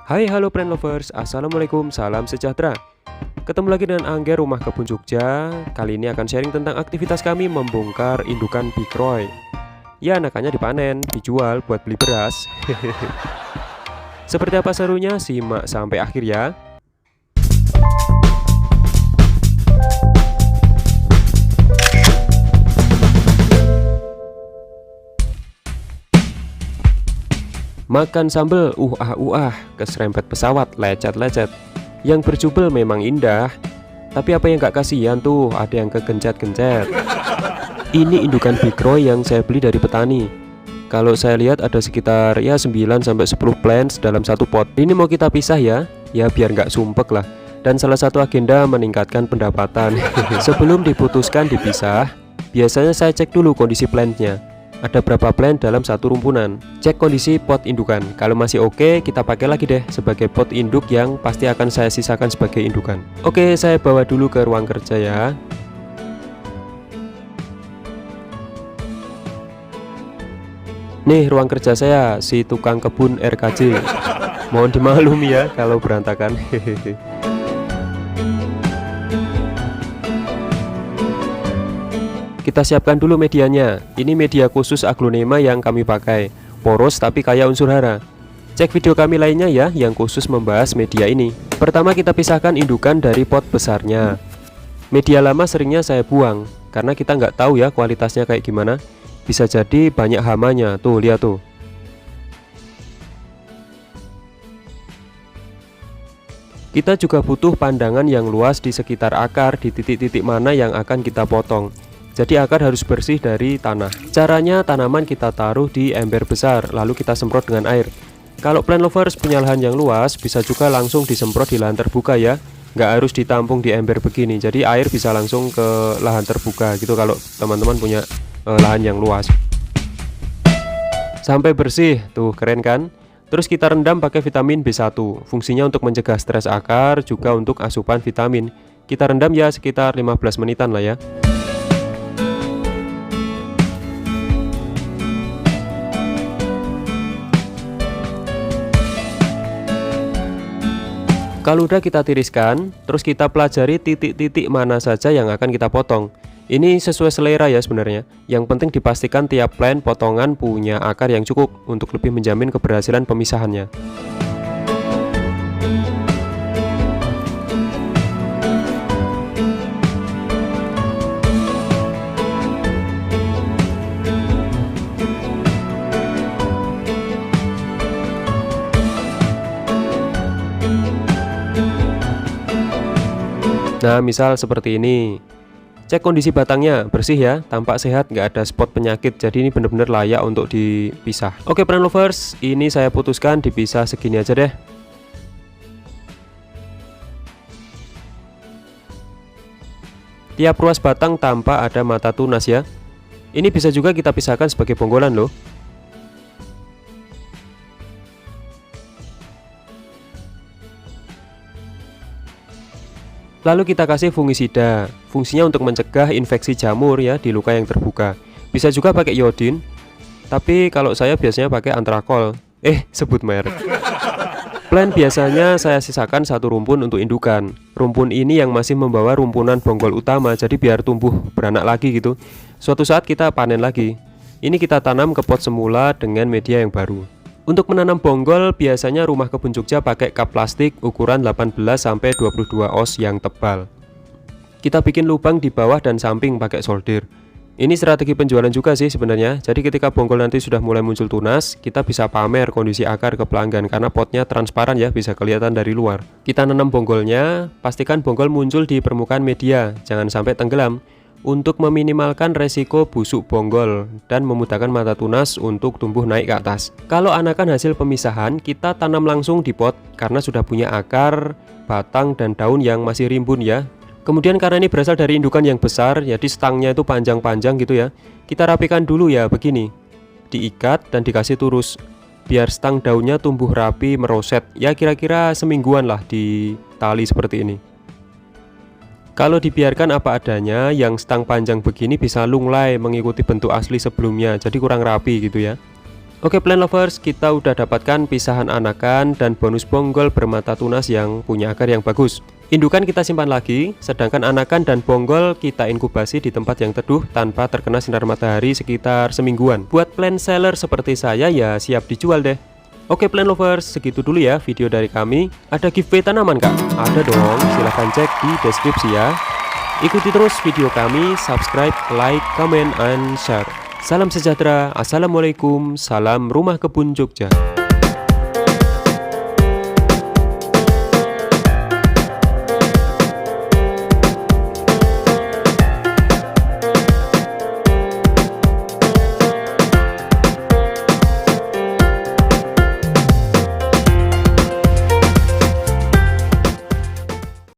Hai halo plant lovers, assalamualaikum, salam sejahtera. Ketemu lagi dengan Angger Rumah Kebun Jogja. Kali ini akan sharing tentang aktivitas kami membongkar indukan bikroy. Ya, anakannya dipanen, dijual buat beli beras. Seperti apa serunya? Simak sampai akhir ya. Makan sambel, keserempet pesawat, lecet-lecet. Yang berjubel memang indah, tapi apa yang gak kasihan tuh, ada yang kegencet-gencet. Ini indukan bikroy yang saya beli dari petani. Kalau saya lihat ada sekitar ya 9-10 plants dalam satu pot. Ini mau kita pisah ya biar nggak sumpek lah. Dan salah satu agenda meningkatkan pendapatan. Sebelum diputuskan dipisah, biasanya saya cek dulu kondisi plantnya. Ada berapa plant dalam satu rumpunan. Cek kondisi pot indukan. Kalau masih oke, kita pakai lagi deh sebagai pot induk yang pasti akan saya sisakan sebagai indukan. Oke, saya bawa dulu ke ruang kerja ya. Nih ruang kerja saya, si tukang kebun RKJ. Mohon dimaklumi ya kalau berantakan. Kita siapkan dulu medianya. Ini media khusus aglonema yang kami pakai, poros tapi kaya unsur hara. Cek video kami lainnya ya yang khusus membahas media ini. Pertama kita pisahkan indukan dari pot besarnya. Media lama seringnya saya buang karena kita nggak tahu ya kualitasnya kayak gimana. Bisa jadi banyak hamanya. Tuh lihat tuh. Kita juga butuh pandangan yang luas di sekitar akar, di titik-titik mana yang akan kita potong. Jadi akar harus bersih dari tanah. Caranya tanaman kita taruh di ember besar, lalu kita semprot dengan air. Kalau plant lovers punya lahan yang luas, bisa juga langsung disemprot di lahan terbuka ya. Nggak harus ditampung di ember begini. Jadi air bisa langsung ke lahan terbuka gitu kalau teman-teman punya lahan yang luas. Sampai bersih, tuh keren kan? Terus kita rendam pakai vitamin B1. Fungsinya untuk mencegah stres akar, juga untuk asupan vitamin. Kita rendam ya sekitar 15 menitan lah ya. Kalau udah kita tiriskan, terus kita pelajari titik-titik mana saja yang akan kita potong. Ini sesuai selera ya sebenarnya. Yang penting dipastikan tiap plant potongan punya akar yang cukup untuk lebih menjamin keberhasilan pemisahannya. Nah, misal seperti ini. Cek kondisi batangnya, bersih ya, tampak sehat, nggak ada spot penyakit. Jadi ini benar-benar layak untuk dipisah. Oke plant lovers, ini saya putuskan dipisah segini aja deh. Tiap ruas batang tampak ada mata tunas ya. Ini bisa juga kita pisahkan sebagai bonggolan loh. Lalu kita kasih fungisida. Fungsinya untuk mencegah infeksi jamur ya di luka yang terbuka. Bisa juga pakai iodin, tapi kalau saya biasanya pakai antrakol. Sebut merek. Plant biasanya saya sisakan satu rumpun untuk indukan. Rumpun ini yang masih membawa rumpunan bonggol utama, jadi biar tumbuh beranak lagi gitu. Suatu saat kita panen lagi. Ini kita tanam ke pot semula dengan media yang baru. Untuk menanam bonggol biasanya Rumah Kebun Jogja pakai kap plastik ukuran 18-22 oz yang tebal. Kita bikin lubang di bawah dan samping pakai solder. Ini strategi penjualan juga sih sebenarnya. Jadi ketika bonggol nanti sudah mulai muncul tunas, kita bisa pamer kondisi akar ke pelanggan karena potnya transparan ya, bisa kelihatan dari luar. Kita nanam bonggolnya, pastikan bonggol muncul di permukaan media, jangan sampai tenggelam. Untuk meminimalkan resiko busuk bonggol dan memudahkan mata tunas untuk tumbuh naik ke atas. Kalau anakan hasil pemisahan, kita tanam langsung di pot karena sudah punya akar, batang, dan daun yang masih rimbun ya. Kemudian karena ini berasal dari indukan yang besar, jadi stangnya itu panjang-panjang gitu ya. Kita rapikan dulu ya begini. Diikat dan dikasih turus. Biar stang daunnya tumbuh rapi, meroset. Ya kira-kira semingguan lah di tali seperti ini. Kalau dibiarkan apa adanya, yang stang panjang begini bisa lunglai mengikuti bentuk asli sebelumnya, jadi kurang rapi gitu ya. Oke plant lovers, kita udah dapatkan pisahan anakan dan bonus bonggol bermata tunas yang punya akar yang bagus. Indukan kita simpan lagi, sedangkan anakan dan bonggol kita inkubasi di tempat yang teduh tanpa terkena sinar matahari sekitar semingguan. Buat plant seller seperti saya ya siap dijual deh. Oke plant lovers, segitu dulu ya video dari kami. Ada giveaway tanaman kak? Ada dong, silahkan cek di deskripsi ya. Ikuti terus video kami, subscribe, like, comment, and share. Salam sejahtera, assalamualaikum, salam rumah kebun Jogja.